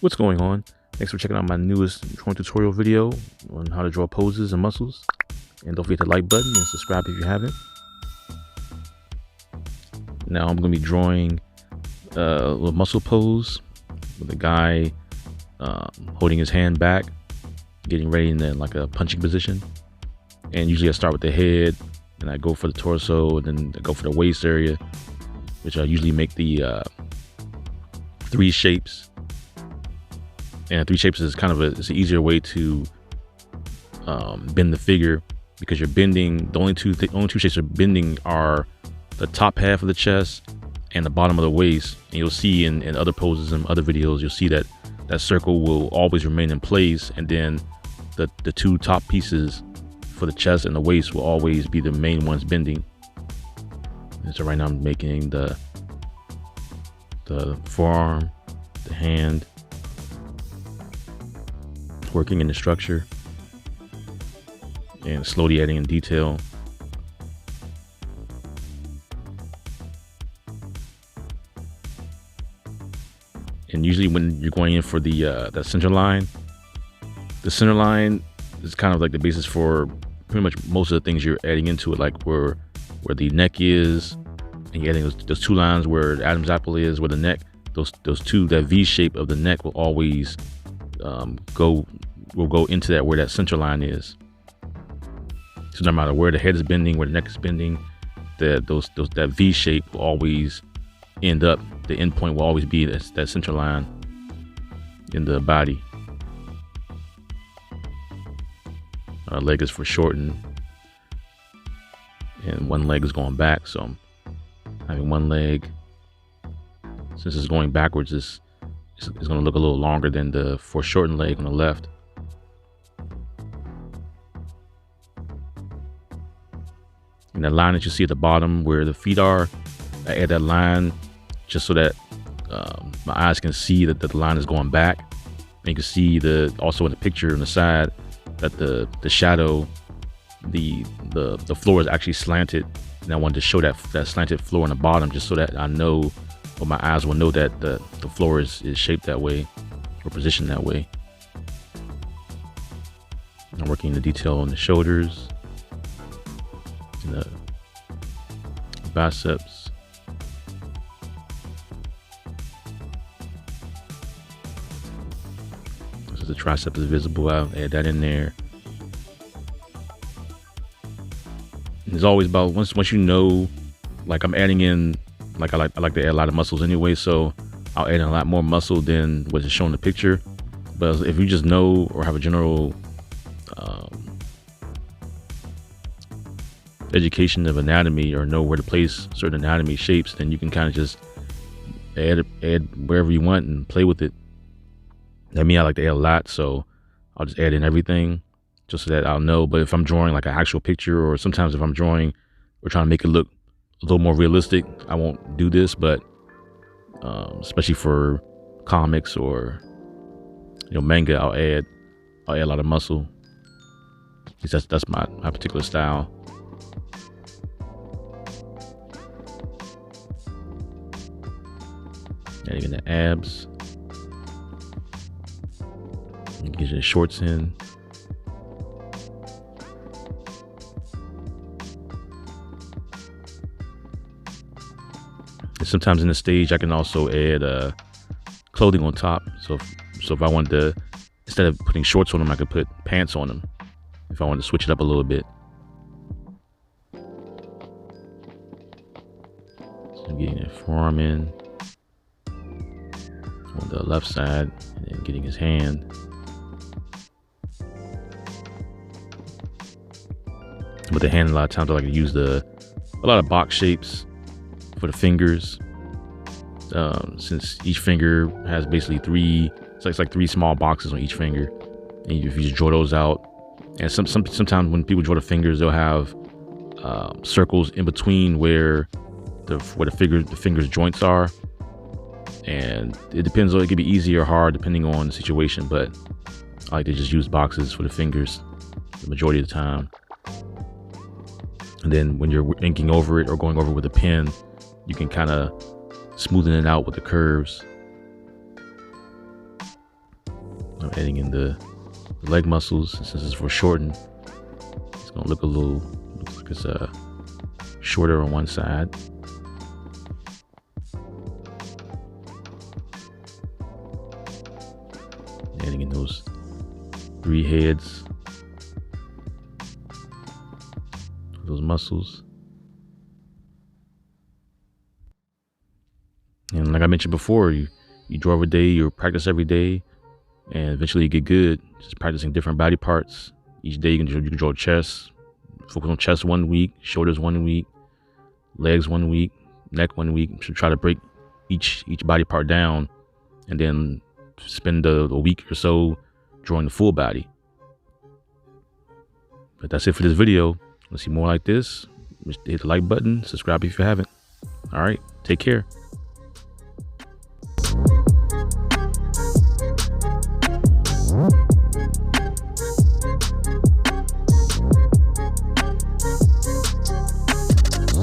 What's going on? Thanks for checking out my newest drawing tutorial video on how to draw poses and muscles. And don't forget the like button and subscribe if you haven't. Now I'm going to be drawing a little muscle pose with a guy holding his hand back, getting ready in like a punching position. And usually I start with the head, and I go for the torso, and then I go for the waist area, which I usually make the three shapes. And three shapes is kind of it's an easier way to bend the figure, because you're bending the only two shapes you're bending are the top half of the chest and the bottom of the waist. And you'll see in other poses and other videos, you'll see that that circle will always remain in place, and then the two top pieces for the chest and the waist will always be the main ones bending. And so right now I'm making the forearm, the hand, working in the structure and slowly adding in detail. And usually when you're going in for the center line, the center line is kind of like the basis for pretty much most of the things you're adding into it, like where the neck is, and you're adding those two lines where the Adam's apple is, where the neck, those two, that V shape of the neck will always go into that, where that center line is. So no matter where the head is bending, where the neck is bending, that V shape will always end up, the end point will always be that center line in the body. Leg is for shorten, and one leg is going back, so I'm having one leg, since it's going backwards, it's going to look a little longer than the foreshortened leg on the left. And that line that you see at the bottom where the feet are, I add that line just so that my eyes can see that the line is going back. And you can see also in the picture on the side that the shadow, the floor is actually slanted. And I wanted to show that slanted floor on the bottom, just so that I know, or my eyes will know, that the floor is shaped that way or positioned that way. I'm working the detail on the shoulders, and the biceps. So the tricep is visible. I'll add that in there. And it's always about once you know, like I'm adding in, like I like to add a lot of muscles anyway, so I'll add in a lot more muscle than what is shown in the picture. But if you just know or have a general education of anatomy, or know where to place certain anatomy shapes, then you can kind of just add wherever you want and play with it. I mean, I like to add a lot, so I'll just add in everything just so that I'll know. But if I'm drawing like an actual picture, or sometimes if I'm drawing or trying to make it look a little more realistic, I won't do this. But especially for comics or manga, I'll add a lot of muscle, because that's my particular style. Adding in the abs, and get your shorts in. And sometimes in the stage, I can also add clothing on top. So if I wanted to, instead of putting shorts on them, I could put pants on them if I wanted to switch it up a little bit. So I'm getting that forearm in on the left side, and then getting his hand. With the hand, a lot of times I like to use a lot of box shapes for the fingers, since each finger has basically it's like three small boxes on each finger, and if you just draw those out, and sometimes when people draw the fingers, they'll have circles in between where the fingers joints are. And it depends on, it could be easy or hard depending on the situation, but I like to just use boxes for the fingers the majority of the time. And then when you're inking over it or going over with a pen, you can kind of smoothen it out with the curves. I'm adding in the leg muscles. Since it's foreshortened, it's gonna look looks like it's shorter on one side. Adding in those 3 heads, those muscles. And like I mentioned before, you draw every day, you practice every day, and eventually you get good. Just practicing different body parts. Each day you can draw chest, focus on chest 1 week, shoulders 1 week, legs 1 week, neck 1 week. So try to break each body part down, and then spend a week or so drawing the full body. But that's it for this video. Let's see more like this. Just hit the like button, subscribe if you haven't. All right, take care.